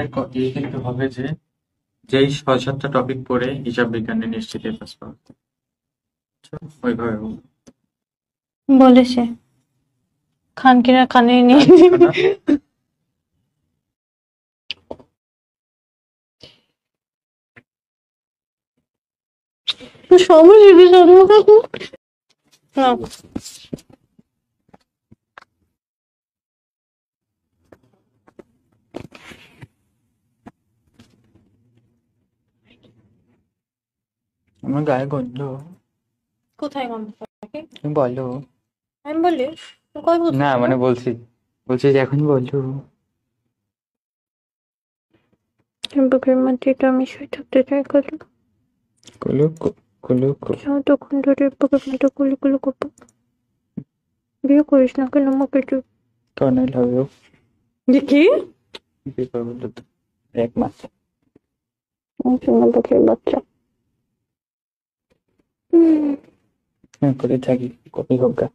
এই কিন্তু হবে যে যেই ৬-৭টা টপিক পড়ে হিসাব বিজ্ঞানে নিশ্চিত এ পাস পাবে। ওইভাবে বলবো। বলেছে খানকিরা কানে নিয়ে শোনা, সবই জিজ্ঞেস না। আমার গায়ে গন্ধ। কোথায় গন্ধ থাকে? তুমি বলো। আমি বলি কই বলছি না মানে বলছি যে এখন বলো। বুকের মধ্যে এটা আমি শুয়ে থাকতে চাই কলি কুলু কুলু তখন ধরে বুকের মধ্যে কুলি কুলি করবো। বিয়ে করিস না কেন আমাকে তুই? কারণ আই লাভ ইউ। কি বিয়ে বললো তো 1 মাস বুকের বাচ্চা করে থাকি কপি হোক গা।